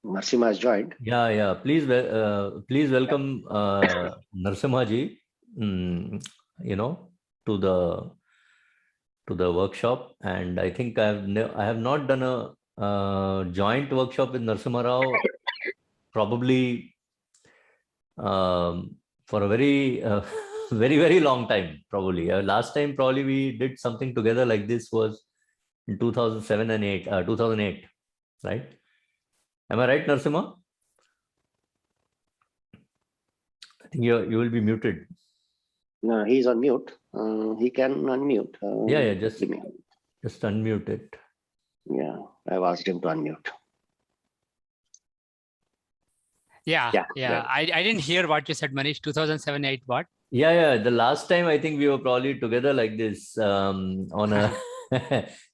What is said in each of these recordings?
Narasimha has joined. Yeah. Please welcome Narasimha ji, to the workshop. And I think I have not done a joint workshop with Narasimha Rao probably for a very very long time. Probably last time probably we did something together like this was in 2007 and 2008, right? Am I right, Narasimha? I think you will be muted. No, he's on mute. He can unmute. Yeah. Just unmute it. Yeah, I've asked him to unmute. Yeah. I didn't hear what you said, Manish. 2007-8 what? Yeah. The last time I think we were probably together like this on a.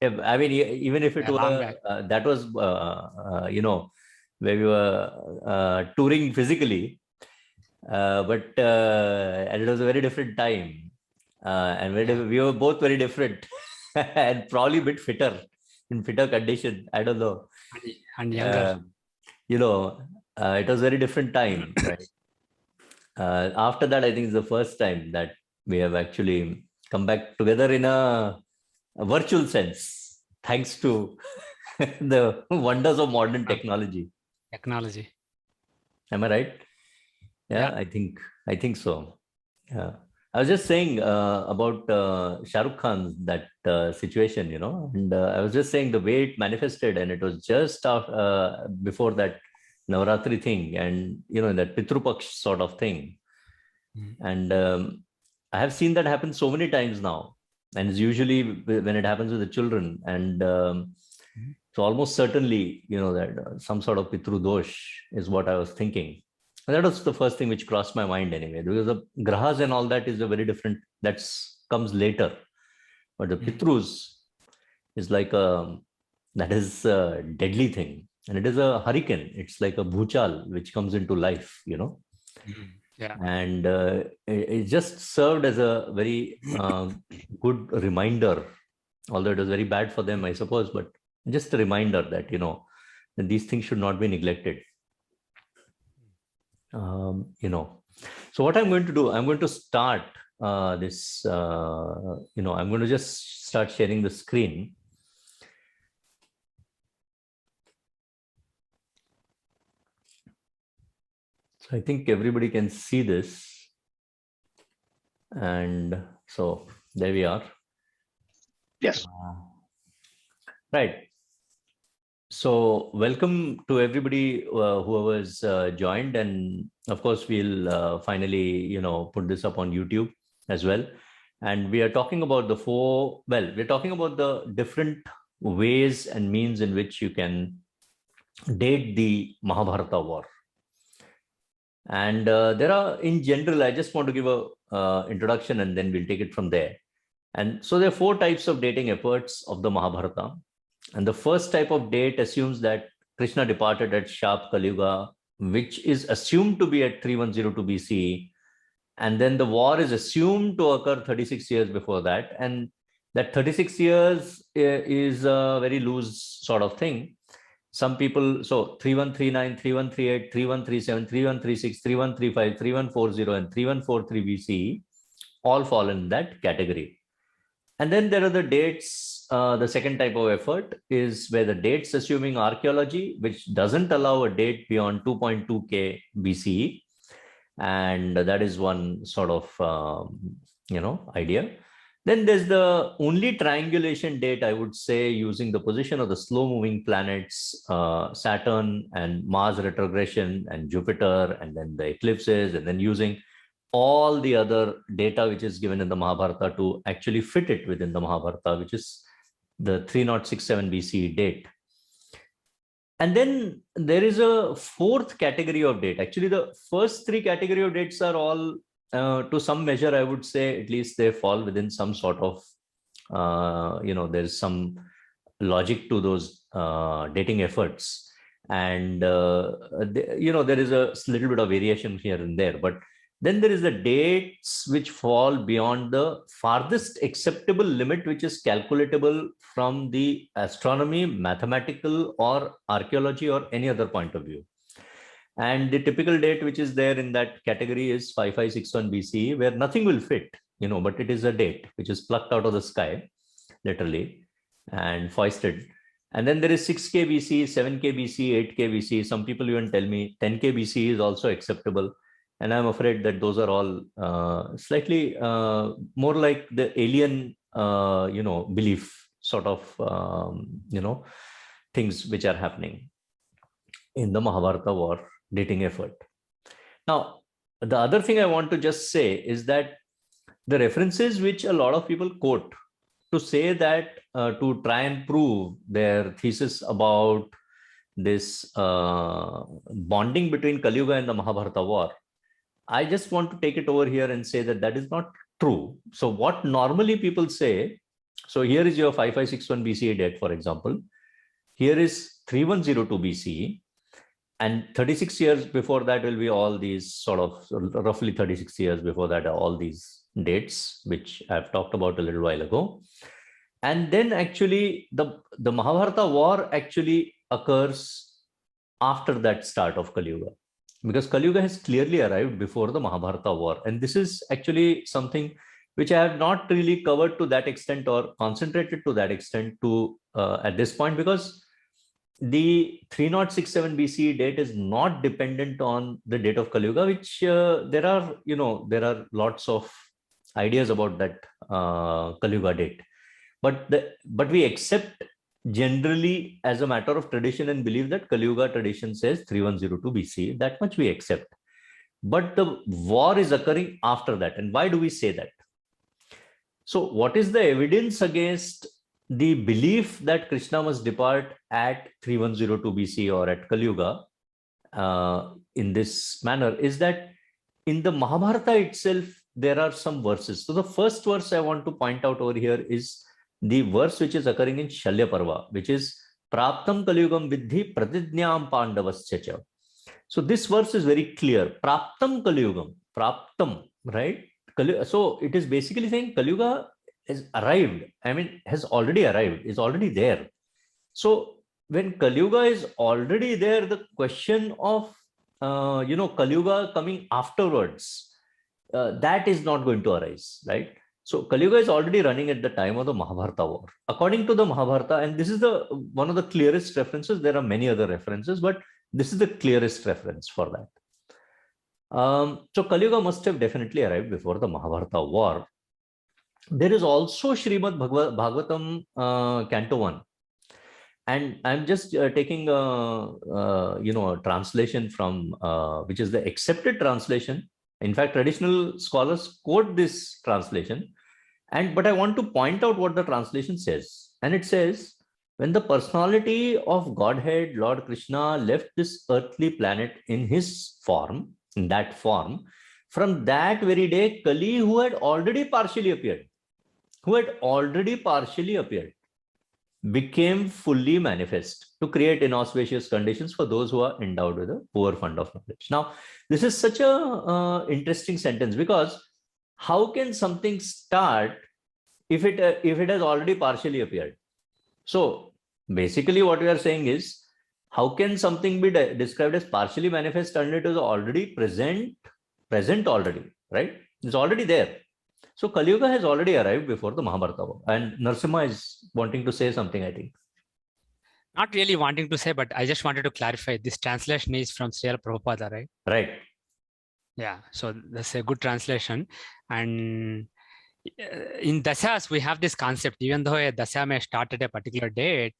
I mean, even if it were that was where we were touring physically, but and it was a very different time, and we were both very different and probably a bit fitter in fitter condition. I don't know. And younger. It was a very different time, right? After that, I think it's the first time that we have actually come back together in a virtual sense, thanks to the wonders of modern technology. Am I right? Yeah. I think so. Yeah. I was just saying about Shah Rukh Khan's that situation, and I was just saying the way it manifested, and it was just before that Navaratri thing, and that Pitru Paksh sort of thing. And I have seen that happen so many times now, and it's usually when it happens with the children, and so almost certainly that some sort of Pitru Dosh is what I was thinking. And that was the first thing which crossed my mind anyway, because the grahas and all that is a very different, that comes later. But the Pitrus is like that is a deadly thing. And it is a hurricane. It's like a bhuchal which comes into life, Yeah. And it just served as a very good reminder, although it was very bad for them, I suppose, but just a reminder that, that these things should not be neglected. So what I'm going to do, I'm going to start this, I'm going to just start sharing the screen. So I think everybody can see this. And so there we are. Yes. Right. So welcome to everybody who has joined, and of course we'll finally put this up on YouTube as well. And we are talking about we're talking about the different ways and means in which you can date the Mahabharata war. And there are, in general, I just want to give a introduction and then we'll take it from there. And so there are 4 types of dating efforts of the Mahabharata. And the first type of date assumes that Krishna departed at sharp Kaliyuga, which is assumed to be at 3102 BCE. And then the war is assumed to occur 36 years before that. And that 36 years is a very loose sort of thing. Some people, so 3139, 3138, 3137, 3136, 3135, 3140, and 3143 BCE all fall in that category. And then there are the dates. The second type of effort is where the dates assuming archaeology, which doesn't allow a date beyond 2.2K BCE. And that is one sort of, idea. Then there's the only triangulation date, I would say, using the position of the slow-moving planets, Saturn and Mars retrogression and Jupiter, and then the eclipses, and then using all the other data which is given in the Mahabharata to actually fit it within the Mahabharata, which is the 3067 BCE date. And then there is a 4th category of date. Actually, the first 3 category of dates are all, to some measure, I would say, at least they fall within some sort of, there's some logic to those dating efforts. And, there is a little bit of variation here and there. But Then there is the dates which fall beyond the farthest acceptable limit, which is calculatable from the astronomy, mathematical, or archaeology, or any other point of view. And the typical date which is there in that category is 5561 BCE, where nothing will fit, but it is a date which is plucked out of the sky, literally, and foisted. And then there is 6K BC, 7K BC, 8K BC. Some people even tell me 10K BC is also acceptable. And I'm afraid that those are all slightly more like the alien, belief sort of, things which are happening in the Mahabharata war dating effort. Now, the other thing I want to just say is that the references which a lot of people quote to say that, to try and prove their thesis about this bonding between Kaliyuga and the Mahabharata war, I just want to take it over here and say that that is not true. So what normally people say, so here is your 5561 BCE date, for example. Here is 3102 BCE. And 36 years before that will be all these sort of, roughly 36 years before that are all these dates, which I've talked about a little while ago. And then actually the Mahabharata war actually occurs after that start of Kaliyuga, because Kaliyuga has clearly arrived before the Mahabharata war. And this is actually something which I have not really covered to that extent or concentrated to that extent to at this point, because the 3067 BCE date is not dependent on the date of Kaliyuga, which there are lots of ideas about that Kaliyuga date. But we accept generally as a matter of tradition and believe that Kaliyuga tradition says 3102 BCE. That much we accept. But the war is occurring after that. And why do we say that? So what is the evidence against the belief that Krishna must depart at 3102 BC or at Kaliyuga in this manner is that in the Mahabharata itself, there are some verses. So the first verse I want to point out over here is the verse which is occurring in Shalya Parva, which is Praptam Kaliyugam Vidhi Pratidnyam Pandavascha. So this verse is very clear. Praptam Kaliyugam, Praptam, right? So it is basically saying Kaliyuga has arrived. I mean, has already arrived, is already there. So when Kaliyuga is already there, the question of, Kaliyuga coming afterwards, that is not going to arise, right? So Kaliyuga is already running at the time of the Mahabharata war. According to the Mahabharata, and this is one of the clearest references, there are many other references, but this is the clearest reference for that. So Kaliyuga must have definitely arrived before the Mahabharata war. There is also Srimad Bhagavatam Canto 1. And I'm just taking a translation from, which is the accepted translation. In fact, traditional scholars quote this translation. But I want to point out what the translation says. And it says, when the personality of Godhead, Lord Krishna, left this earthly planet in his form, in that form, from that very day, Kali, who had already partially appeared, became fully manifest to create inauspicious conditions for those who are endowed with a poor fund of knowledge. Now, this is such a interesting sentence, because how can something start if it has already partially appeared? So basically what we are saying is, how can something be described as partially manifest until it is already present already, right? It's already there. So Kaliyuga has already arrived before the Mahabharata war. And Narasimha is wanting to say something, I think. Not really wanting to say, but I just wanted to clarify. This translation is from Srila Prabhupada, right? Right. Yeah, so that's a good translation. And in Dasas, we have this concept, even though a Dasa may start at a particular date,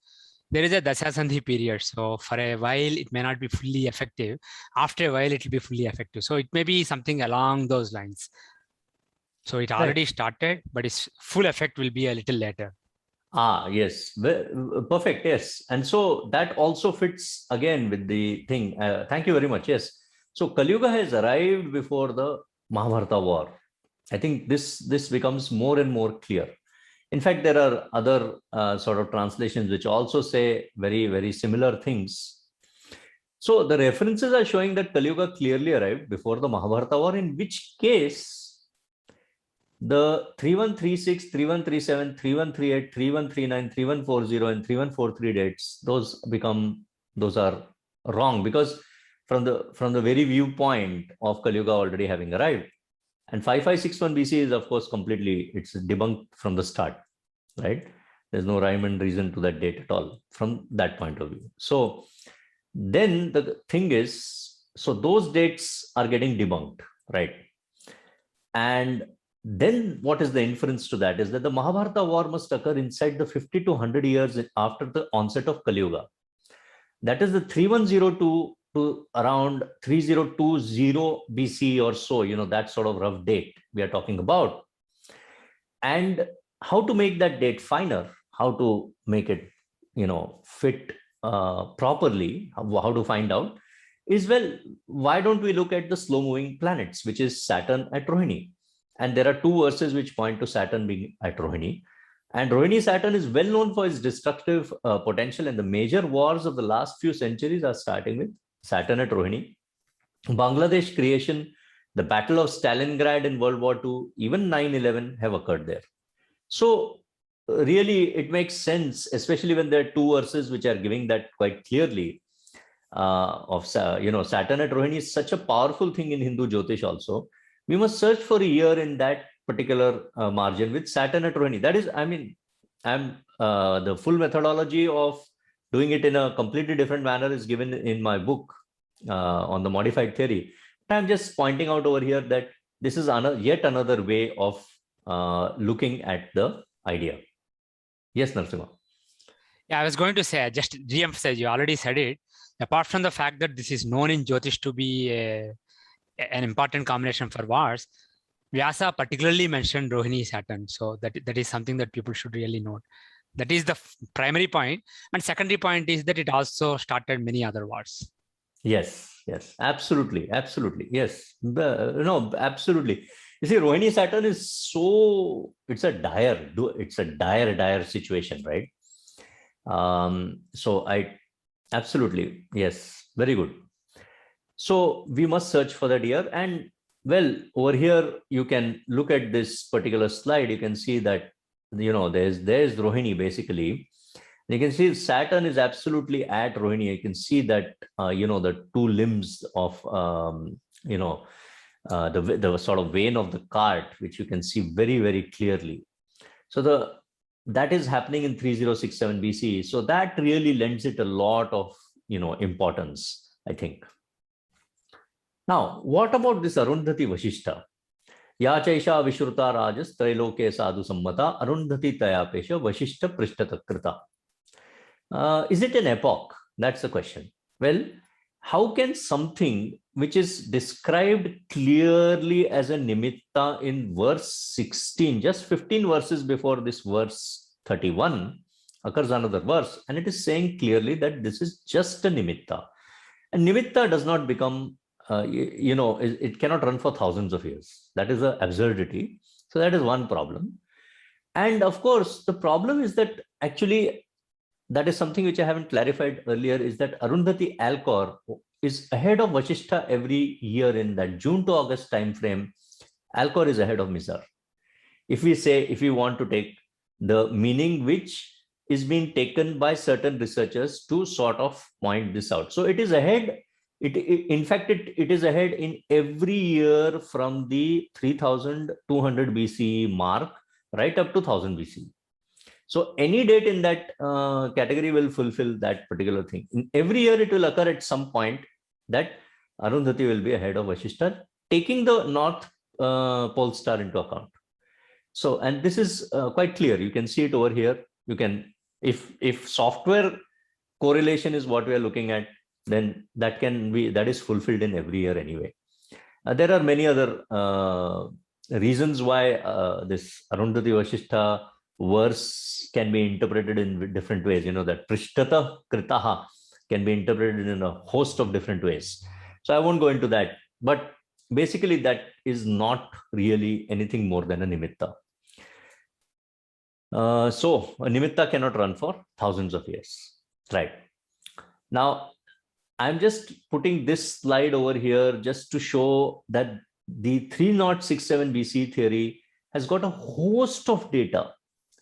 there is a Dasa Sandhi period. So for a while, it may not be fully effective. After a while, it will be fully effective. So it may be something along those lines. So it already started, but its full effect will be a little later. Yes. Perfect. Yes. And so that also fits again with the thing. Thank you very much. Yes. So Kaliyuga has arrived before the Mahabharata war. I think this becomes more and more clear. In fact, there are other sort of translations which also say very, very similar things. So the references are showing that Kaliyuga clearly arrived before the Mahabharata war, in which case the 3136, 3137, 3138, 3139, 3140, and 3143 dates, those are wrong, because from the very viewpoint of Kaliyuga already having arrived. And 5561 BC is, of course, it's debunked from the start, right? There's no rhyme and reason to that date at all from that point of view. So then the thing is, so those dates are getting debunked, right? And then what is the inference to that is that the Mahabharata war must occur inside the 50 to 100 years after the onset of Kaliyuga. That is the 3102 to around 3020 BC or so, that sort of rough date we are talking about. And how to make that date finer, how to make it, fit properly, how to find out is, well, why don't we look at the slow moving planets, which is Saturn at Rohini? And there are two verses which point to Saturn being at Rohini. And Rohini Saturn is well known for its destructive potential. And the major wars of the last few centuries are starting with Saturn at Rohini. Bangladesh creation, the Battle of Stalingrad in World War II, even 9/11 have occurred there. So really, it makes sense, especially when there are two verses which are giving that quite clearly. Saturn at Rohini is such a powerful thing in Hindu Jyotish also. We must search for a year in that particular margin with Saturn at Rohini. That is, the full methodology of doing it in a completely different manner is given in my book on the modified theory. I'm just pointing out over here that this is yet another way of looking at the idea. Yes, Narasimha. Yeah, I was going to say, just re-emphasize, you already said it. Apart from the fact that this is known in Jyotish to be an important combination for wars, Vyasa particularly mentioned Rohini Saturn. So that is something that people should really note. That is the primary point. And secondary point is that it also started many other wars. Yes, absolutely. Yes, absolutely. You see, Rohini Saturn is it's a dire situation, right? Absolutely, yes, very good. So we must search for that year. And well, over here, you can look at this particular slide. You can see that, there's Rohini basically. You can see Saturn is absolutely at Rohini. You can see that, the two limbs of, the sort of vein of the cart, which you can see very, very clearly. So that is happening in 3067 BC. So that really lends it a lot of, importance, I think. Now, what about this Arundhati Vashishta? Ya chaisha vishruta rajas trailoke sadhu sammata Arundhati tayapesha Vashishta prishtatakrita. Is it an epoch? That's the question. Well, how can something which is described clearly as a nimitta in verse 16, just 15 verses before this verse 31, occurs another verse, and it is saying clearly that this is just a nimitta. And nimitta does not become, it cannot run for thousands of years. That is an absurdity. So that is one problem. And of course, the problem is that actually, that is something which I haven't clarified earlier, is that Arundhati Alcor is ahead of Vashishta every year in that June to August time frame. Alcor is ahead of Mizar. If we want to take the meaning which is being taken by certain researchers to sort of point this out. So it is ahead. In fact, it is ahead in every year from the 3200 BC mark right up to 1000 BC. So any date in that category will fulfill that particular thing. In every year, it will occur at some point that Arundhati will be ahead of Vashishta, taking the North Pole Star into account. So, and this is quite clear. You can see it over here. You can, if software correlation is what we are looking at, then that is fulfilled in every year anyway. There are many other reasons why this Arundhati Vashishta verse can be interpreted in different ways. That Prishtata Kritaha can be interpreted in a host of different ways. So I won't go into that. But basically, that is not really anything more than a nimitta. So a nimitta cannot run for thousands of years. Right. Now, I'm just putting this slide over here just to show that the 3067 BC theory has got a host of data,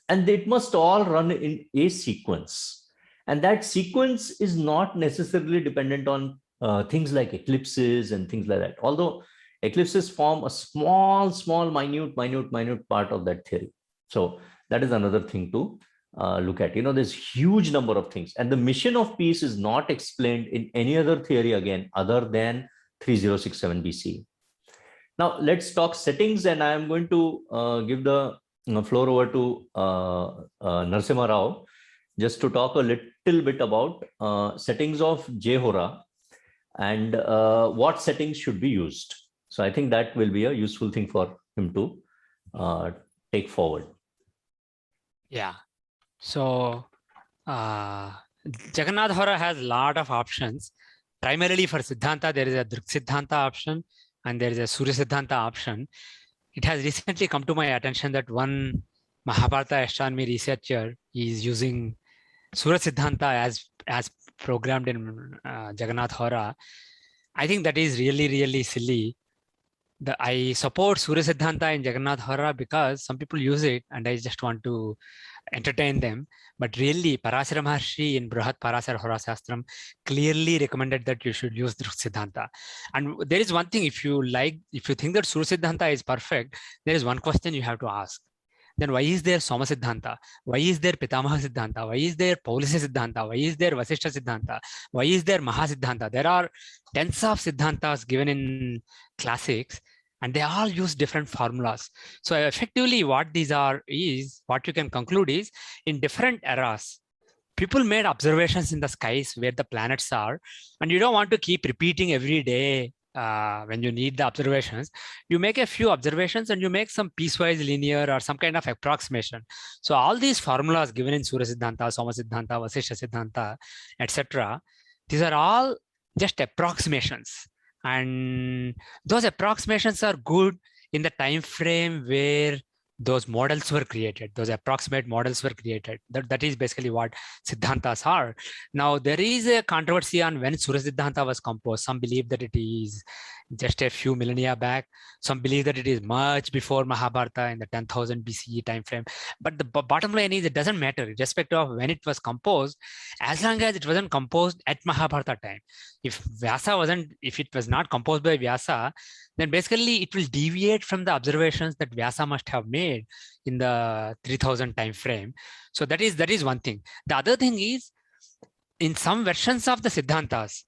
and it must all run in a sequence. And that sequence is not necessarily dependent on things like eclipses and things like that. Although eclipses form a small, minute part of that theory. So that is another thing to look at. There's huge number of things, and the mission of peace is not explained in any other theory again other than 3067 BC. Now let's talk settings, and I am going to give the floor over to Narasimha Rao just to talk a little bit about settings of Jehora and what settings should be used. So I think that will be a useful thing for him to take forward. Yeah. So Jagannath Hora has a lot of options. Primarily for Siddhanta, there is a Druk Siddhanta option and there is a Surya Siddhanta option. It has recently come to my attention that one Mahabharata astronomy researcher is using Surya Siddhanta as programmed in Jagannath Hora. I think that is really, really silly. I support Surya Siddhanta in Jagannath Hora because some people use it and I just want to entertain them. But really, Parasara Maharshi in Brihat Parasara Hora Shastram clearly recommended that you should use Druk Siddhanta. And there is one thing, if you think that Surya Siddhanta is perfect, there is one question you have to ask. Then why is there Soma Siddhanta? Why is there Pitamaha Siddhanta? Why is there Paulisa Siddhanta? Why is there Vasishtha Siddhanta? Why is there Maha Siddhanta? There are tens of Siddhantas given in classics, and they all use different formulas. So effectively what these are is, what you can conclude is, in different eras, people made observations in the skies where the planets are, and you don't want to keep repeating every day when you need the observations. You make a few observations and you make some piecewise linear or some kind of approximation. So all these formulas given in Surya Siddhanta, Soma Siddhanta, Vasishtha Siddhanta, etc., these are all just approximations. And those approximations are good in the time frame where those models were created, those approximate models were created. That is basically what Siddhantas are. Now, there is a controversy on when Surya Siddhanta was composed. Some believe that it is just a few millennia back. Some believe that it is much before Mahabharata in the 10,000 BCE time frame. But the bottom line is, it doesn't matter irrespective of when it was composed, as long as it wasn't composed at Mahabharata time. If it was not composed by Vyasa, then basically it will deviate from the observations that Vyasa must have made in the 3000 time frame. So that is one thing. The other thing is, in some versions of the Siddhantas,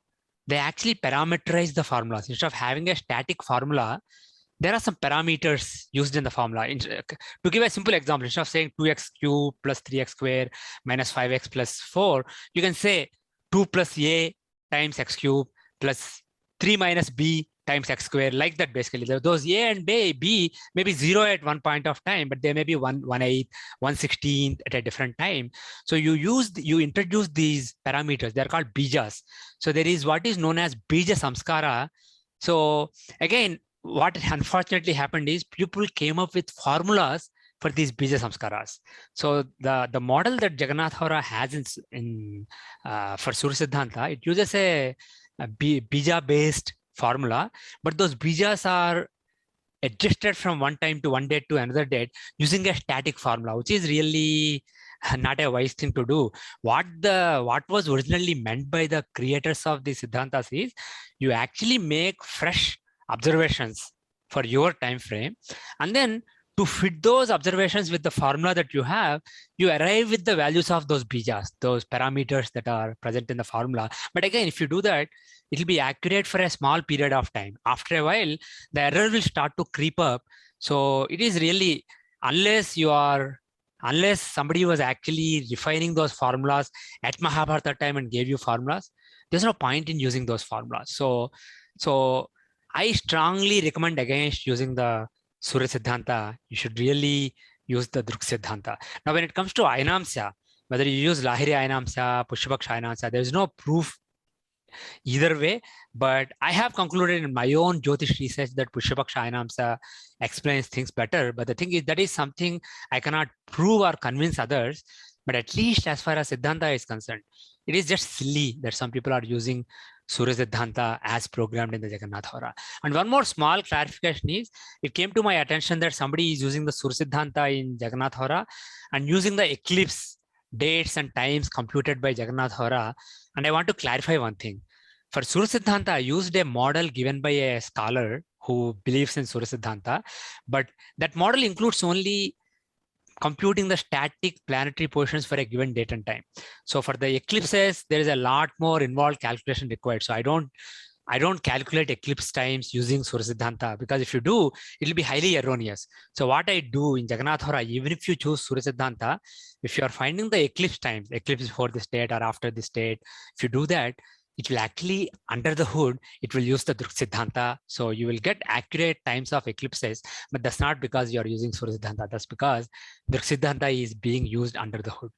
they actually parameterize the formulas. Instead of having a static formula, there are some parameters used in the formula. To give a simple example, instead of saying 2x cubed plus 3x squared minus 5x plus 4, you can say 2 plus a times x cubed plus 3 minus b times x squared, like that. Basically, those a and b may be 0 at one point of time, but they may be 1/8, 1/16 at a different time. So you introduce these parameters. They're called bijas. So there is what is known as bija samskara. So again, what unfortunately happened is people came up with formulas for these bija samskaras. So the model that Jagannath Hora has for Surya Siddhanta, it uses a bija based formula, but those bijas are adjusted from one time to one date to another date using a static formula, which is really not a wise thing to do. What was originally meant by the creators of the Siddhantas is, you actually make fresh observations for your time frame, and then to fit those observations with the formula that you have, you arrive with the values of those bijas, those parameters that are present in the formula. But again, if you do that, it will be accurate for a small period of time. After a while, the error will start to creep up. So it is really, unless somebody was actually refining those formulas at Mahabharata time and gave you formulas, there's no point in using those formulas. So I strongly recommend against using the Surya Siddhanta. You should really use the Druk Siddhanta. Now, when it comes to Ainamsya, whether you use Lahiri Ainamsya, Pushyapaksha Ainamsya, there is no proof either way, but I have concluded in my own Jyotish research that Pushyapaksha Ainamsya explains things better. But the thing is, that is something I cannot prove or convince others. But at least as far as Siddhanta is concerned, it is just silly that some people are using Surya Siddhanta as programmed in the Jagannath Hora. And one more small clarification is, it came to my attention that somebody is using the Surya Siddhanta in Jagannath Hora and using the eclipse dates and times computed by Jagannath Hora. And I want to clarify one thing. For Surya Siddhanta, I used a model given by a scholar who believes in Surya Siddhanta, but that model includes only computing the static planetary positions for a given date and time. So for the eclipses, there is a lot more involved calculation required. So I don't calculate eclipse times using Surya Siddhanta, because if you do, it will be highly erroneous. So what I do in Jagannath Hora, even if you choose Surya Siddhanta, if you are finding the eclipse times, eclipse before this date or after this date, if you do that, it will actually, under the hood, it will use the Druk Siddhanta. So you will get accurate times of eclipses, but that's not because you are using Surya Siddhanta. That's because Druk Siddhanta is being used under the hood.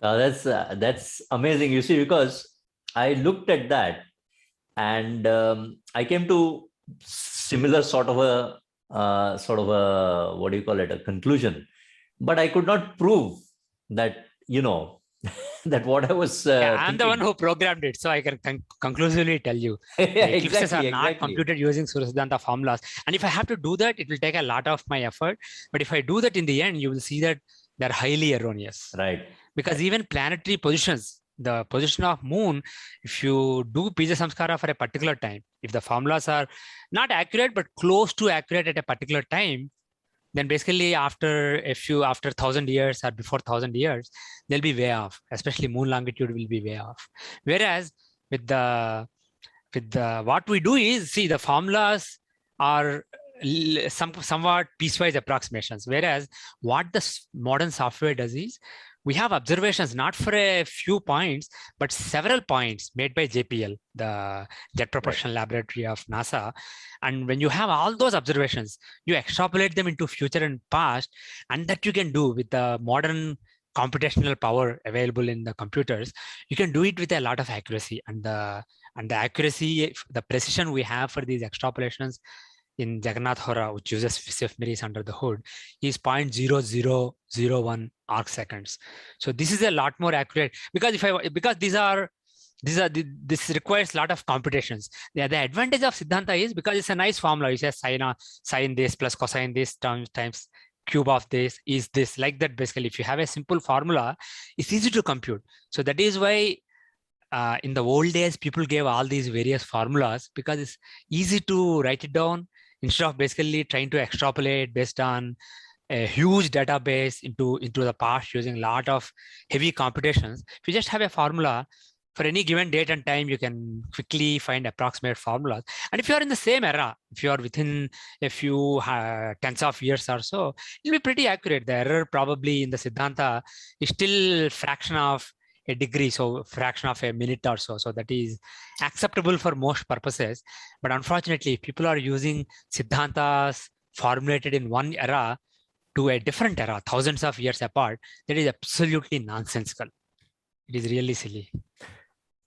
That's amazing. You see, because I looked at that and I came to similar sort of a what do you call it, a conclusion, but I could not prove that, that what I was I'm the one who programmed it, so I can conclusively tell you. The eclipses are not computed using Surya Siddhanta formulas. And if I have to do that, it will take a lot of my effort. But if I do that in the end, you will see that they're highly erroneous. Right. Because even planetary positions, the position of moon, if you do Bija Samskara for a particular time, if the formulas are not accurate, but close to accurate at a particular time, then basically after 1,000 years or before 1,000 years, they'll be way off, especially moon longitude will be way off. Whereas with the what we do is, see, the formulas are somewhat piecewise approximations. Whereas what the modern software does is, we have observations not for a few points, but several points made by JPL, the Jet Propulsion Laboratory of NASA. And when you have all those observations, you extrapolate them into future and past, and that you can do with the modern computational power available in the computers. You can do it with a lot of accuracy, and the accuracy, the precision we have for these extrapolations in Jagannath Hora, which uses ephemeris under the hood, is 0.0001 arc seconds. So this is a lot more accurate, because this requires a lot of computations. The advantage of Siddhanta is, because it's a nice formula. You say sine this plus cosine this times cube of this is this, like that. Basically, if you have a simple formula, it's easy to compute. So that is why in the old days, people gave all these various formulas, because it's easy to write it down instead of basically trying to extrapolate based on a huge database into the past using a lot of heavy computations. If you just have a formula for any given date and time, you can quickly find approximate formulas. And if you are in the same era, if you are within a few tens of years or so, it'll be pretty accurate. The error probably in the Siddhanta is still fraction of a degree, so fraction of a minute or so. So that is acceptable for most purposes. But unfortunately, if people are using Siddhantas formulated in one era to a different era, thousands of years apart, that is absolutely nonsensical. It is really silly.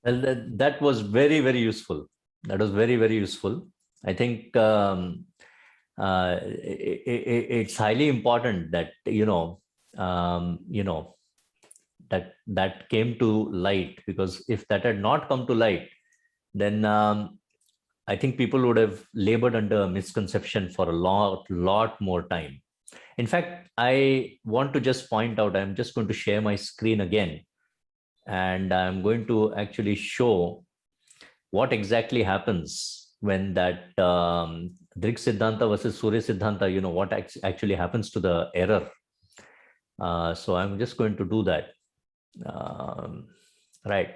Well, that was very, very useful. That was very, very useful. I think it's highly important that, that came to light, because if that had not come to light, then I think people would have labored under misconception for a lot more time. In fact, I want to just point out, I'm just going to share my screen again, and I'm going to actually show what exactly happens when that Drik Siddhanta versus Surya Siddhanta, what actually happens to the error. So I'm just going to do that. Right.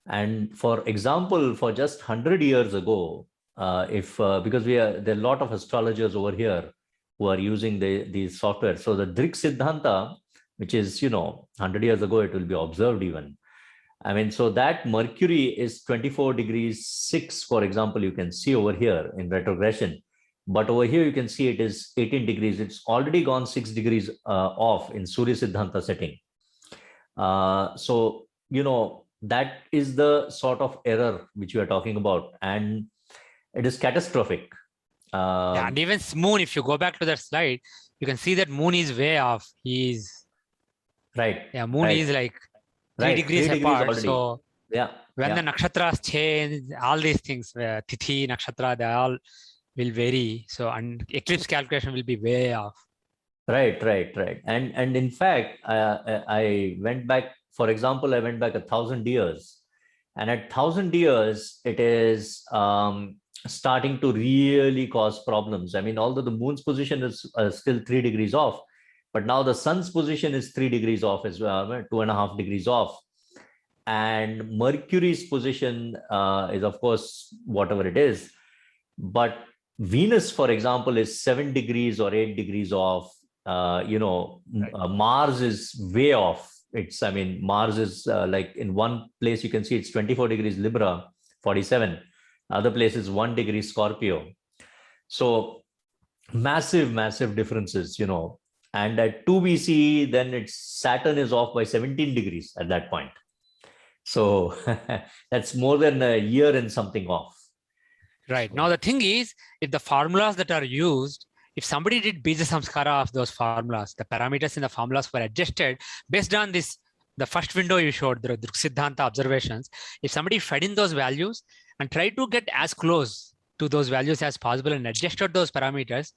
And for example, for just 100 years ago, because there are a lot of astrologers over here who are using these software. So the Drik Siddhanta, which is, 100 years ago, it will be observed even. I mean, so that Mercury is 24 degrees 6, for example, you can see over here in retrogression. But over here, you can see it is 18 degrees. It's already gone 6 degrees off in Surya Siddhanta setting. So, that is the sort of error which we are talking about. And it is catastrophic. Yeah, and even moon, if you go back to that slide, you can see that moon is way off. Right. Yeah, moon is like 3 degrees apart. So yeah. when the nakshatras change, all these things, tithi, nakshatra, they all will vary. So, and eclipse calculation will be way off. Right. And in fact, I went back, for example, I went back 1,000 years. And at 1,000 years, it is starting to really cause problems. I mean, although the moon's position is still 3 degrees off, but now the sun's position is 3 degrees off as well, 2.5 degrees off. And Mercury's position is, of course, whatever it is. But Venus, for example, is 7 degrees or 8 degrees off. Mars is way off. Mars is like in one place you can see it's 24 degrees Libra, 47. Other place is 1 degree Scorpio. So massive differences, And at 2 BCE, then it's Saturn is off by 17 degrees at that point. So that's more than a year and something off. Right. Now, the thing is, if the formulas that are used, if somebody did Bija Samskara of those formulas, the parameters in the formulas were adjusted based on this, the first window you showed, the Siddhanta observations. If somebody fed in those values and tried to get as close to those values as possible and adjusted those parameters,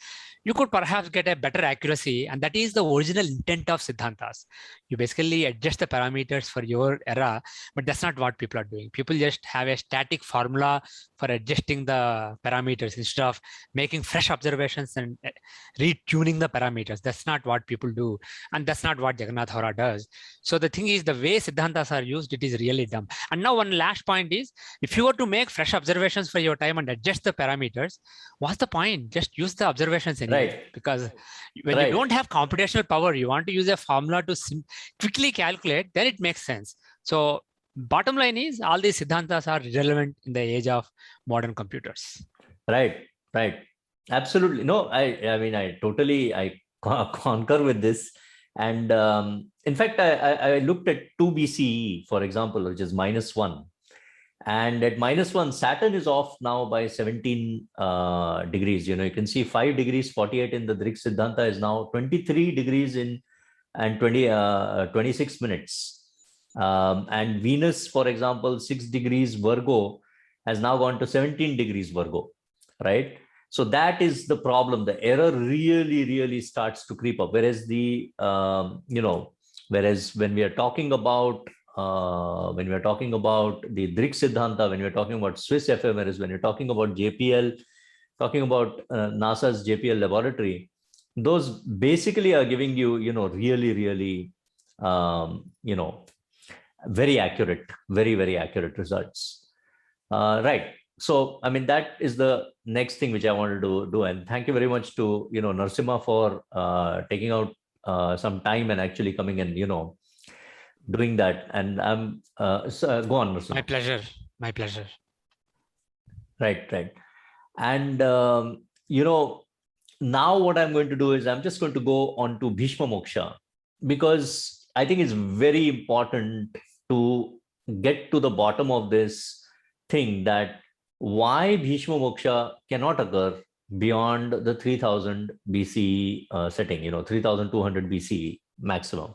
you could perhaps get a better accuracy. And that is the original intent of Siddhantas. You basically adjust the parameters for your era, but that's not what people are doing. People just have a static formula for adjusting the parameters instead of making fresh observations and retuning the parameters. That's not what people do. And that's not what Jagannath Hora does. So the thing is, the way Siddhantas are used, it is really dumb. And now one last point is, if you were to make fresh observations for your time and adjust the parameters, what's the point? Just use the observations anyway. Right. Because when you don't have computational power, you want to use a formula to quickly calculate, then it makes sense. So bottom line is, all these Siddhantas are relevant in the age of modern computers. Right. Absolutely. No, I totally concur with this. And in fact, I looked at 2 BCE, for example, which is -1. And at -1, Saturn is off now by 17 degrees. You can see 5 degrees 48 in the Drik Siddhanta is now 23 degrees in and 26 minutes. And Venus, for example, 6 degrees Virgo has now gone to 17 degrees Virgo, right? So that is the problem. The error really starts to creep up. Whereas whereas when we are talking about the Drik Siddhanta, when we're talking about Swiss ephemeris, when you're talking about JPL, talking about NASA's JPL laboratory, those basically are giving you, really, very accurate, very accurate results. Right. So, that is the next thing which I wanted to do. And thank you very much to, Narasimha for taking out some time and actually coming and, doing that. And so go on, Narasimha. My pleasure. Right. And, now what I'm going to do is I'm just going to go on to Bhisma Moksha, because I think it's very important to get to the bottom of this thing, that why Bhisma Moksha cannot occur beyond the 3000 BCE setting, 3200 BCE maximum.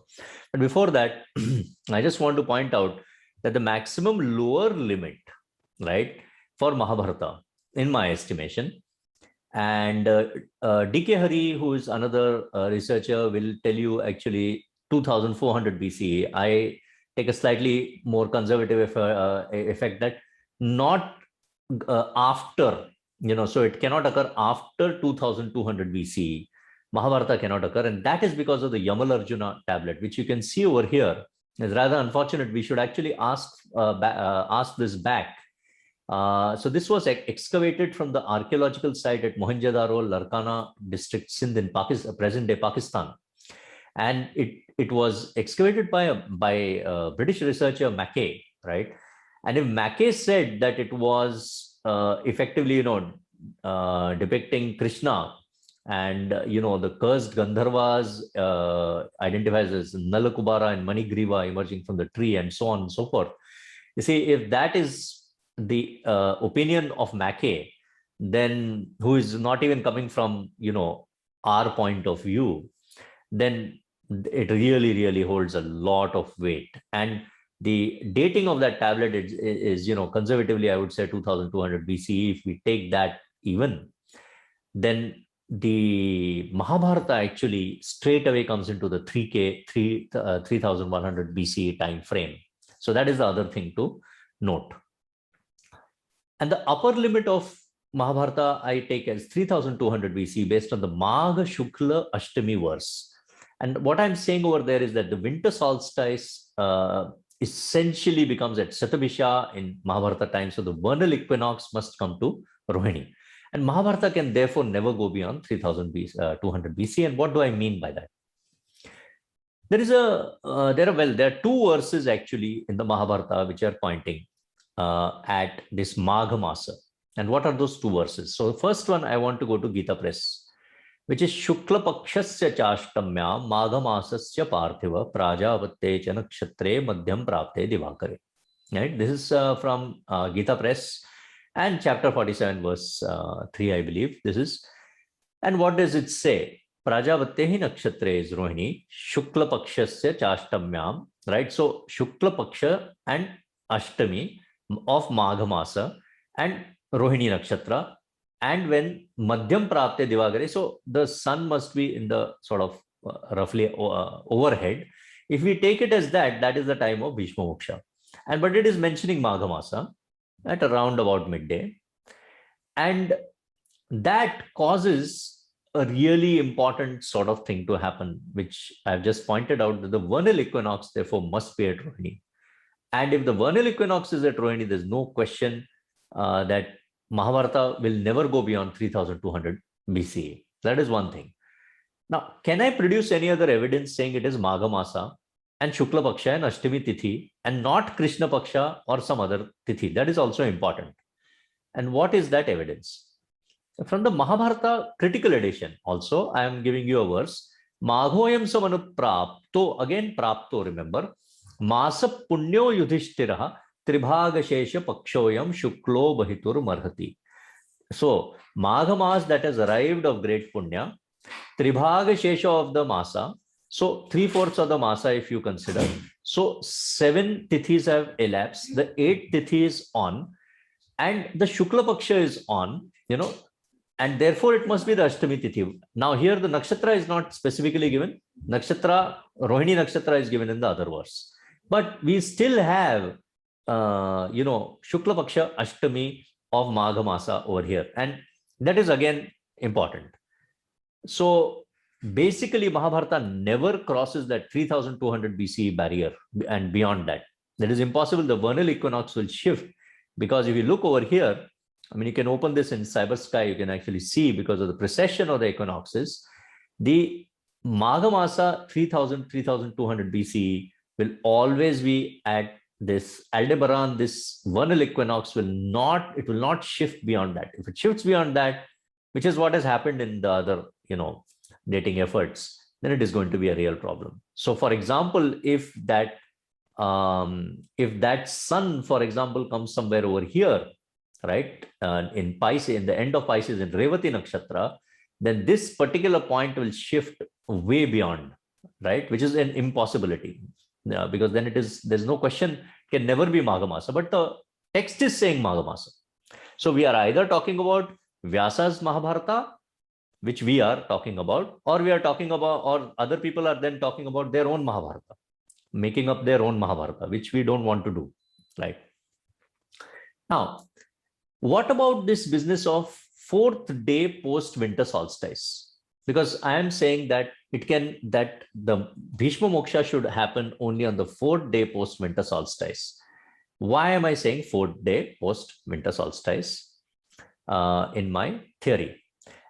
But before that, I just want to point out that the maximum lower limit, right, for Mahabharata, in my estimation, and D.K. Hari, who is another researcher, will tell you actually 2400 BCE. I take a slightly more conservative effect that not after, so it cannot occur after 2200 BCE. Mahabharata cannot occur, and that is because of the Yamal Arjuna tablet, which you can see over here. It's rather unfortunate. We should actually ask this back. So this was excavated from the archaeological site at Mohenjo-daro, Larkana district, Sindh in Pakistan, present-day Pakistan, and it was excavated by a British researcher, Mackay, right? And if Mackay said that it was effectively, depicting Krishna, and the cursed Gandharvas identifies as Nalakubara and Manigriva emerging from the tree, and so on and so forth. You see, if that is the opinion of Mackay, then who is not even coming from our point of view, then it really holds a lot of weight. And The dating of that tablet is conservatively, I would say 2200 BCE. If we take that even, then the Mahabharata actually straight away comes into the 3100 BCE time frame. So that is the other thing to note. And the upper limit of Mahabharata I take as 3200 BC based on the Magha Shukla Ashtami verse. And what I'm saying over there is that the winter solstice essentially becomes at Satabhisha in Mahabharata time. So the vernal equinox must come to Rohini. And Mahabharata can therefore never go beyond 3200 BC. And what do I mean by that? There are two verses actually in the Mahabharata which are pointing at this Magha Masa. And what are those two verses? So the first one, I want to go to Gita Press, which is Shukla Pakshasya Chashtamya Magha Masasya Parthiva Prajavatte cha Nakshatre Madhyam Prapte Divakare. Right? This is from Gita Press and chapter 47, verse 3, I believe. This is. And what does it say? Prajavatte Nakshatre is Rohini, Shukla Pakshasya Chashtamyam. Right? So Shukla Paksha and Ashtami of Magha Masa and Rohini Nakshatra, and when Madhyam Prapte Divagare, so the sun must be in the sort of roughly overhead. If we take it as that, that is the time of Bhisma Moksha. But it is mentioning Magha Masa at around about midday. And that causes a really important sort of thing to happen, which I've just pointed out, that the vernal equinox therefore must be at Rohini. And if the vernal equinox is at Rohini, there's no question that Mahabharata will never go beyond 3200 BCE. That is one thing. Now, can I produce any other evidence saying it is Magha Masa and Shukla Paksha and Ashtami Tithi and not Krishna Paksha or some other Tithi? That is also important. And what is that evidence? From the Mahabharata critical edition, also, I am giving you a verse. Maghoyam samanu prapto, again prapto, remember. Masa punyo yudhishthiraha Tribhaga Shesha Pakshoyam Shuklo Bahitur Marhati. So, Magha Mas that has arrived of great Punya, Tribhaga Shesha of the Masa. So, 3/4 of the Masa, if you consider. So, 7 Tithis have elapsed, the 8th Tithi is on, and the Shukla Paksha is on, and therefore it must be the Ashtami Tithi. Now, here the Nakshatra is not specifically given. Nakshatra, Rohini Nakshatra is given in the other verse. But we still have Shukla Paksha Ashtami of Magha Masa over here. And that is again important. So basically Mahabharata never crosses that 3200 BCE barrier and beyond that. That is impossible. The vernal equinox will shift, because if you look over here, I mean, you can open this in Cyber Sky, you can actually see, because of the precession of the equinoxes, the Magha Masa 3200 BCE will always be at this Aldebaran. This vernal equinox will not shift beyond that. If it shifts beyond that, which is what has happened in the other, dating efforts, then it is going to be a real problem. So, for example, if that sun, for example, comes somewhere over here, right, in Pisces, in the end of Pisces, in Revati Nakshatra, then this particular point will shift way beyond, right, which is an impossibility. Because then there's no question, it can never be Magha Masa, but the text is saying Magha Masa. So we are either talking about Vyasa's Mahabharata, which we are talking about, or we are talking about, or other people are then talking about their own Mahabharata, making up their own Mahabharata, which we don't want to do, right? Now, what about this business of 4th day post-winter solstice? Because I am saying that that the Bhisma Moksha should happen only on the 4th day post-winter solstice. Why am I saying 4th day post-winter solstice in my theory?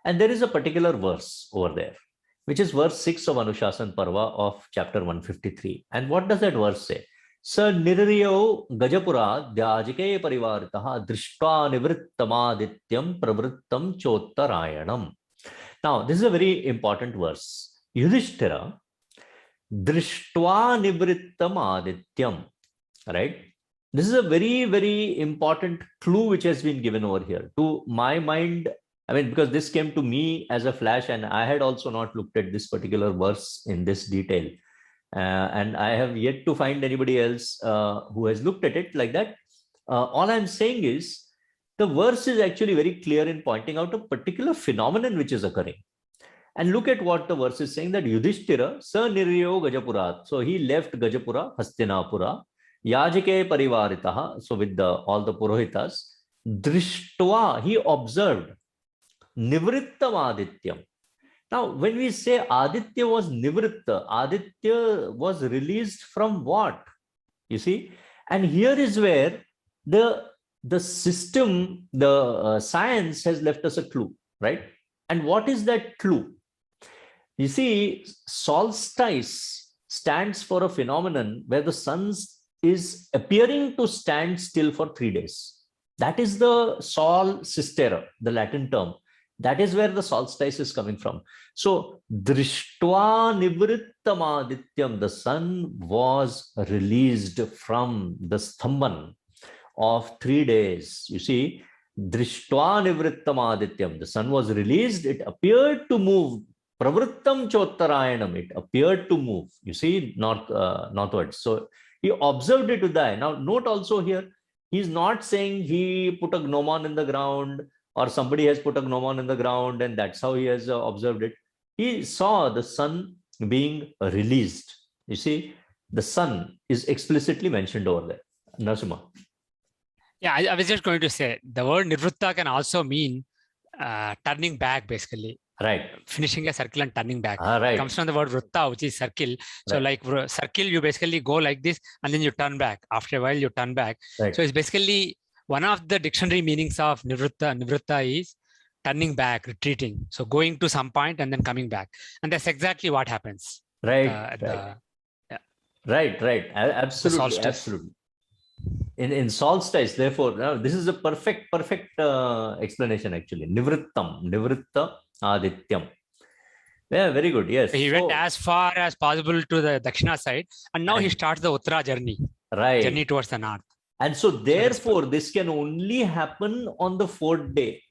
And there is a particular verse over there, which is verse 6 of Anushasan Parva of chapter 153. And what does that verse say? Sa nirriyo gajapura dyajike parivaritaha drishtva nivrittamaadityam pravrittam chottarayanam. Now, this is a very important verse. Yudhishthira, drishtva nivrittam adityam, right? This is a very, very important clue which has been given over here. To my mind, I mean, because this came to me as a flash, and I had also not looked at this particular verse in this detail. And I have yet to find anybody else who has looked at it like that. All I'm saying is the verse is actually very clear in pointing out a particular phenomenon which is occurring. And look at what the verse is saying, that Yudhishthira sa niryo Gajapurat. So he left Gajapura, Hastinapura, Yajake Parivaritaha, so with all the Purohitas, Drishtva, he observed, Nivrittam Adityam. Now, when we say Aditya was Nivritta, Aditya was released from what? You see? And here is where the system, the science has left us a clue, right? And what is that clue? You see, solstice stands for a phenomenon where the sun is appearing to stand still for 3 days. That is the sol sistera, the Latin term. That is where the solstice is coming from. So, Drishtva Nivrittam Adityam, the sun was released from the sthamban of 3 days. You see, Drishtva Nivrittam Adityam, the sun was released, it appeared to move. Pravrittam Chottarayanam, it appeared to move. You see, northwards. So he observed it with the eye. Now, note also here, he's not saying he put a gnomon in the ground or somebody has put a gnomon in the ground and that's how he has observed it. He saw the sun being released. You see, the sun is explicitly mentioned over there. Narasimha. Yeah, I was just going to say the word nivritta can also mean turning back, basically. Right. Finishing a circle and turning back. Right. It comes from the word vritta, which is circle. So like circle, you basically go like this and then you turn back. After a while, you turn back. Right. So it's basically one of the dictionary meanings of nivritta. Nivritta is turning back, retreating. So going to some point and then coming back. And that's exactly what happens. Right. Right. Absolutely. Absolutely. In solstice, therefore, this is a perfect explanation actually. Nivritta Adityam. Yeah, very good. Yes. He went as far as possible to the Dakshina side, and now he starts the Uttara journey. Right. Journey towards the north. And so therefore, this can only happen on the 4th day.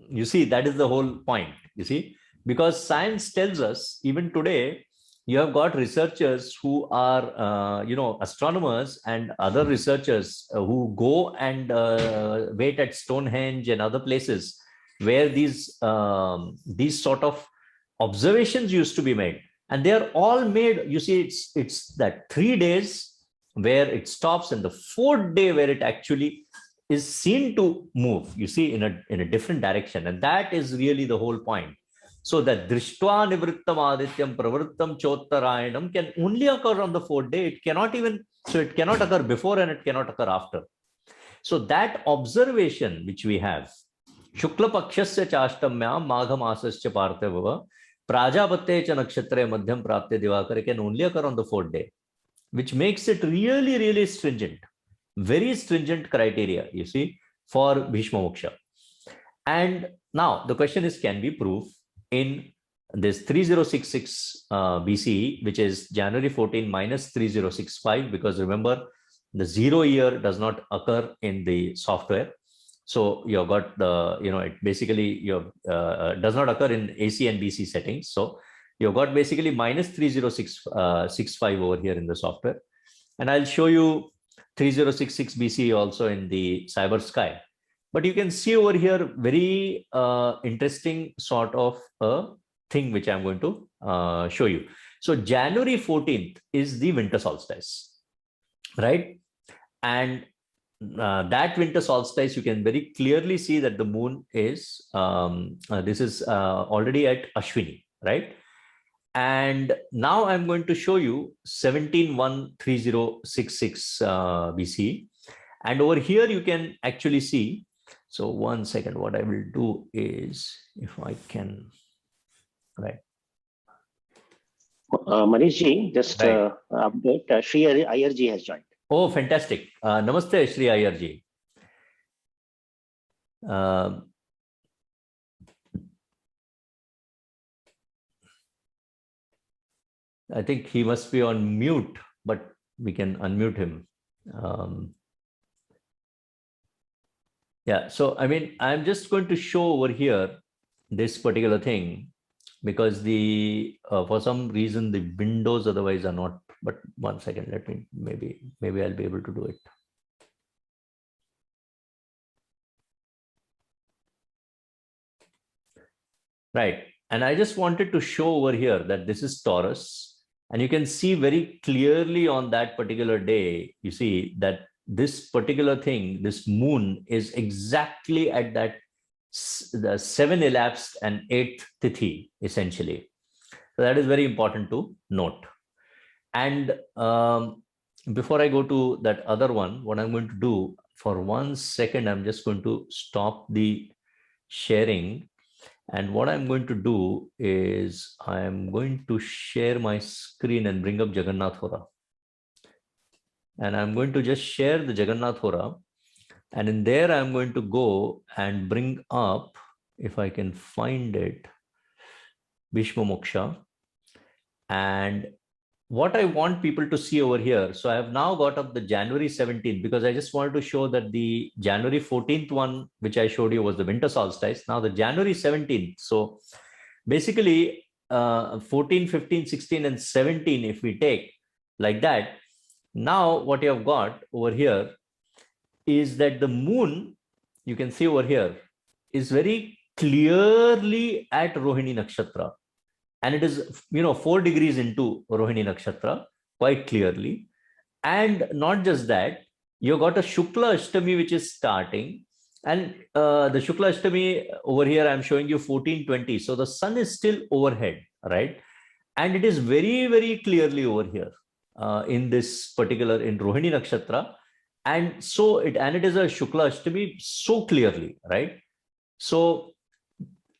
You see, that is the whole point. You see, because science tells us, even today, you have got researchers who are, astronomers and other researchers who go and wait at Stonehenge and other places where these sort of observations used to be made. And they are all made, you see, it's that 3 days where it stops and the 4th day where it actually is seen to move, you see, in a different direction. And that is really the whole point. So that Drishtva Nivrittam Adityam Pravrittam Chottarayanam can only occur on the 4th day. It cannot occur before and it cannot occur after. So that observation which we have, Shukla Pakshasya Chashtamyam Magha Masasya Parthavava Prajapate Cha Nakshatre Madhyam Prapte Divakare can only occur on the 4th day, which makes it really, really stringent. Very stringent criteria, you see, for Bhisma Moksha. And now the question is, can we prove in this 3066 BCE, which is January 14 minus 3065, because remember, the 0 year does not occur in the software. So you've got the, it basically does not occur in AC and BC settings. So you've got basically minus 30665 over here in the software. And I'll show you 3066 BCE also in the Cyber Sky. But you can see over here very interesting sort of a thing which I'm going to show you. So January 14th is the winter solstice, right? And that winter solstice, you can very clearly see that the moon is, this is already at Ashwini, right? And now I'm going to show you 17-1-3066 BCE. And over here, you can actually see. So 1 second, what I will do is, if I can, right. Manishji, just update, Shri Iyerji has joined. Oh, fantastic. Namaste, Shri Iyerji. I think he must be on mute, but we can unmute him. Yeah, so I mean, I'm just going to show over here this particular thing because for some reason the windows otherwise are not but 1 second, let me, maybe I'll be able to do it. Right. And I just wanted to show over here that this is Taurus. And you can see very clearly on that particular day, you see that this particular thing, this moon is exactly at that the 7 elapsed and 8th tithi, essentially. So that is very important to note. And before I go to that other one, what I'm going to do for 1 second, I'm just going to stop the sharing. And what I'm going to do is I'm going to share my screen and bring up Jagannath Hora. And I'm going to just share the Jagannath Hora. And in there, I'm going to go and bring up, if I can find it, Bhisma Moksha. And what I want people to see over here, so I have now got up the January 17th, because I just wanted to show that the January 14th one, which I showed you, was the winter solstice. Now the January 17th. So basically 14, 15, 16, and 17, if we take like that, now what you have got over here is that the moon, you can see over here, is very clearly at Rohini Nakshatra. And it is, 4 degrees into Rohini Nakshatra, quite clearly. And not just that, you got a Shukla Ashtami, which is starting. And the Shukla Ashtami over here, I'm showing you 1420. So the sun is still overhead, right? And it is very, very clearly over here in this particular, in Rohini Nakshatra. And so it is a Shukla Ashtami so clearly, right? So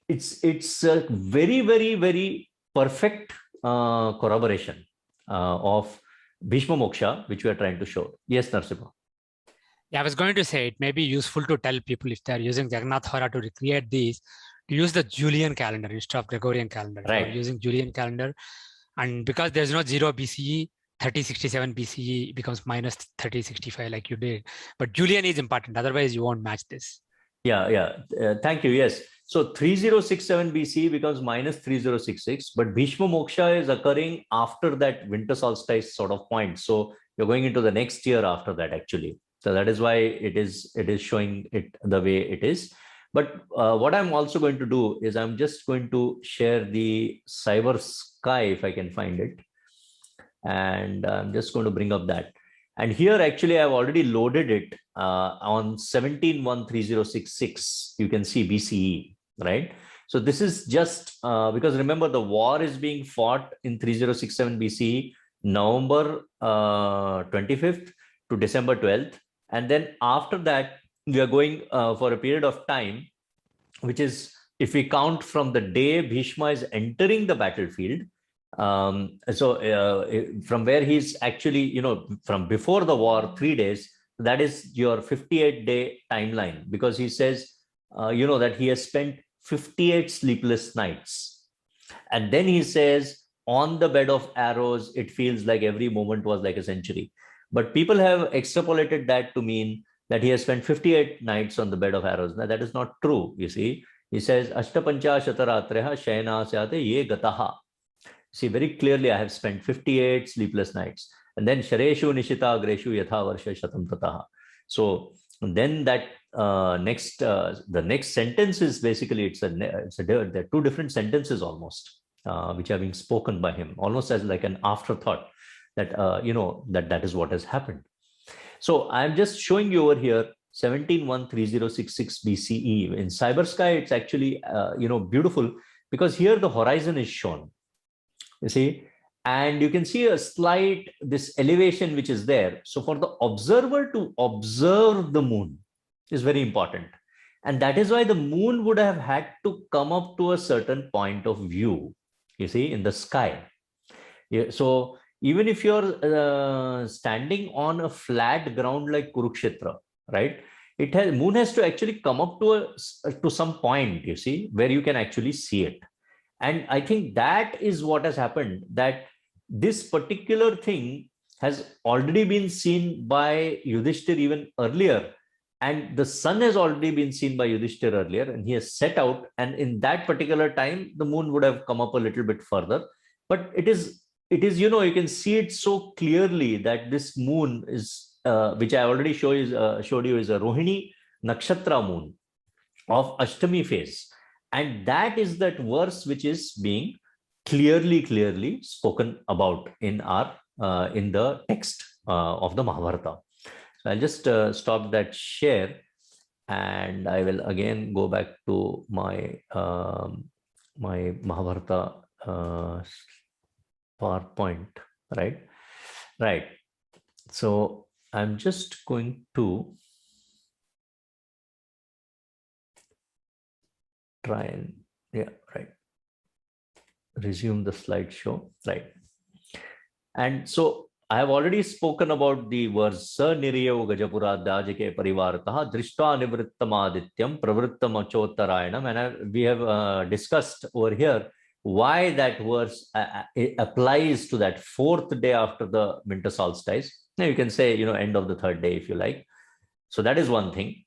it's a very, very, very perfect corroboration of Bhisma Moksha, which we are trying to show. Yes, Narasimha. Yeah, I was going to say it may be useful to tell people, if they're using Jagannath Hora to recreate these, to use the Julian calendar instead of Gregorian calendar. Right. If you're using Julian calendar, and because there's no 0 BCE, 3067 BCE becomes minus 3065 like you did. But Julian is important, otherwise you won't match this. Yeah. Thank you. Yes. So 3067 BC becomes minus 3066, but Bhisma Moksha is occurring after that winter solstice sort of point. So you're going into the next year after that, actually. So that is why it is showing it the way it is. But what I'm also going to do is I'm just going to share the cyber sky, if I can find it. And I'm just going to bring up that. And here, actually, I've already loaded it on 17-1-3066. You can see BCE, right? So this is just because remember, the war is being fought in 3067 BCE, November 25th to December 12th. And then after that, we are going for a period of time, which is, if we count from the day Bhishma is entering the battlefield, from where he's actually, from before the war, 3 days, that is your 58-day timeline, because he says, that he has spent 58 sleepless nights. And then he says, on the bed of arrows, it feels like every moment was like a century. But people have extrapolated that to mean that he has spent 58 nights on the bed of arrows. Now, that is not true, you see. He says, Ashtapancha Shataratreha Shaina Syate Ye Gataha. See, very clearly, I have spent 58 sleepless nights. And then Shareshu Nishita Agreshu Yatha Varsha Shatam Tataha. So then that the next sentence is basically, there are 2 different sentences almost, which are being spoken by him, almost as like an afterthought that, that is what has happened. So I'm just showing you over here 17-1-3066 BCE. In Cyber Sky, it's actually, beautiful, because here the horizon is shown. You see, and you can see a slight, this elevation which is there. So for the observer to observe the moon is very important. And that is why the moon would have had to come up to a certain point of view, you see, in the sky. Yeah, so even if you're standing on a flat ground like Kurukshetra, right? Moon has to actually come up to some point, you see, where you can actually see it. And I think that is what has happened, that this particular thing has already been seen by Yudhishthir even earlier. And the sun has already been seen by Yudhishthir earlier, and he has set out. And in that particular time, the moon would have come up a little bit further. But it is it is, you can see it so clearly that this moon is, which I already showed you, is a Rohini Nakshatra moon of Ashtami phase. And that is that verse which is being clearly spoken about in the text of the Mahabharata. So I'll just stop that share, and I will again go back to my my Mahabharata PowerPoint, right. So I'm just going to try and resume the slideshow, right. And so I have already spoken about the verse Sa Niriyo Gajapura Dajike Parivarataha Drishta Nivrittam Adityam Pravrittam Achotarayanam, and we have discussed over here why that verse applies to that fourth day after the winter solstice. Now you can say, end of the third day if you like. So that is one thing.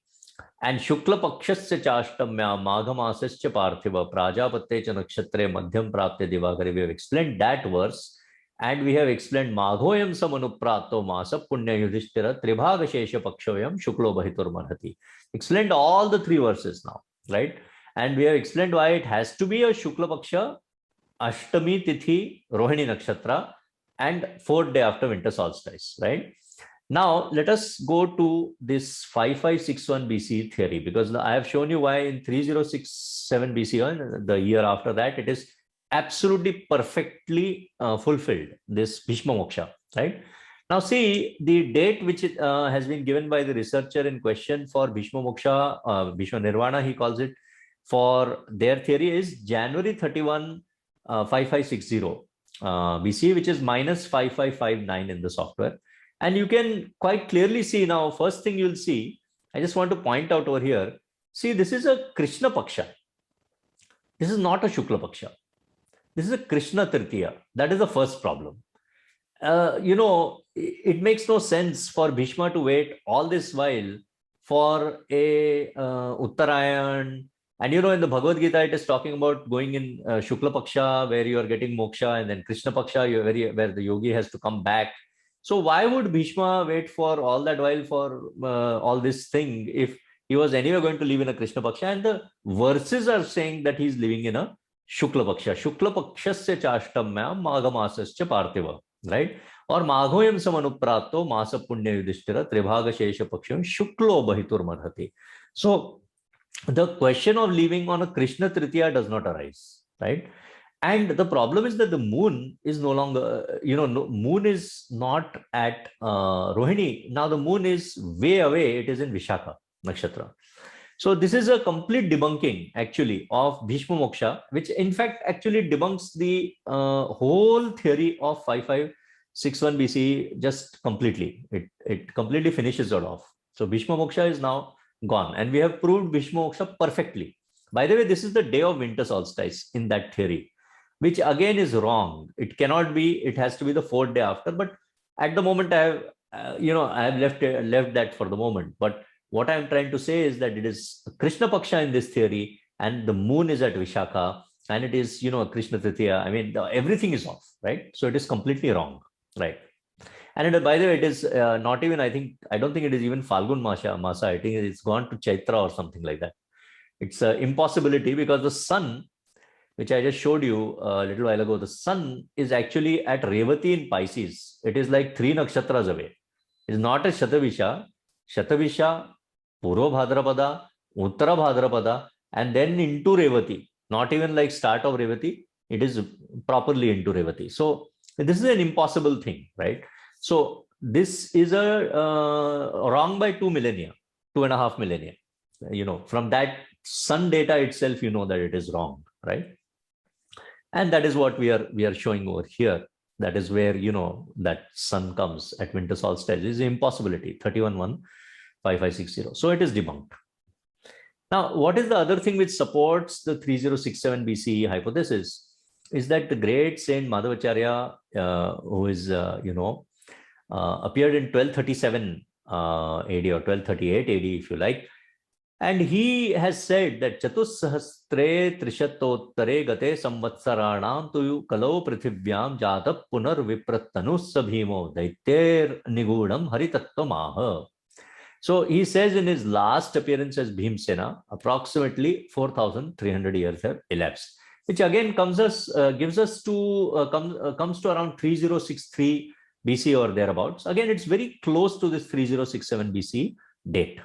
And Shukla Pakshasya Chashtamya Maghamasasya Parthiva Prajapate cha Nakshatre Madhyam Prapte Divagari. We have explained that verse, and we have explained Maghoyam Samanuprato Masa Punya Yudhishthira Tribhaga Shesha Pakshoyam Shuklo Bahitur Marhati. Explained all the three verses now, right? And we have explained why it has to be a Shukla Paksha, Ashtami Tithi, Rohini Nakshatra, and fourth day after winter solstice, right? Now, let us go to this 5561 BC theory, because I have shown you why in 3067 BC, the year after that, it is absolutely perfectly fulfilled, this Bhisma Moksha, right? Now, see the date which has been given by the researcher in question for Bhisma Moksha, Bhisma Nirvana, he calls it, for their theory is January 31, 5560 BC, which is minus 5559 in the software. And you can quite clearly see now, first thing you'll see, I just want to point out over here, see, this is a Krishna Paksha. This is not a Shukla Paksha. This is a Krishna Tritiya. That is the first problem. It makes no sense for Bhishma to wait all this while for a Uttarayan. And in the Bhagavad Gita, it is talking about going in Shukla Paksha, where you are getting moksha, and then Krishna Paksha, where the yogi has to come back. So why would Bhishma wait for all that while for all this thing if he was anyway going to live in a Krishna Paksha? And the verses are saying that he's living in a Shukla Paksha. Shukla Pakshasya Chashtamya Maghamasasya Parthiva, right? Or Maghoyam Samanuprato Masa Punya Yudhishthira Tribhaga Shesha Paksham Shuklo Bahitur Marhati. So the question of living on a Krishna Tritiya does not arise, right? And the problem is that the moon is no longer, moon is not at Rohini. Now the moon is way away. It is in Vishakha Nakshatra. So this is a complete debunking actually of Bhisma Moksha, which in fact actually debunks the whole theory of 5561 BC just completely. It completely finishes it off. So Bhisma Moksha is now gone, and we have proved Bhisma Moksha perfectly. By the way, this is the day of winter solstice in that theory, which again is wrong. It cannot be, it has to be the fourth day after. But at the moment, I have, I have left that for the moment. But what I'm trying to say is that it is Krishna Paksha in this theory, and the moon is at Vishakha, and it is, Krishna Tritiya. I mean, everything is off, right? So it is completely wrong, right? And by the way, it is not even, I don't think it is even Falgun Masa. I think it's gone to Chaitra or something like that. It's an impossibility because the sun, which I just showed you a little while ago, the sun is actually at Revati in Pisces. It is like 3 nakshatras away. It is not a Shatavisha, Purva Bhadrapada, Uttara Bhadrapada, and then into Revati. Not even like start of Revati, it is properly into Revati. So this is an impossible thing, right? So this is a wrong by 2 millennia, 2.5 millennia. From that sun data itself, that it is wrong, right? And that is what we are showing over here. That is where, that sun comes at winter solstice. It is an impossibility, 31.15560. So it is debunked. Now, what is the other thing which supports the 3067 BCE hypothesis is that the great Saint Madhavacharya, who is, appeared in 1237 AD or 1238 AD, if you like, And he has said that Chatussahastre Trishattottare Gate Samvatsaranam tu Kalo Prithivyam Jata Punar Vipratanus Sabhimo Daiter Nigudam Haritattva. So he says in his last appearance as Bhimsena, approximately 4,300 years have elapsed, which again comes to around 3063 BC or thereabouts. Again, it's very close to this 3067 BC date.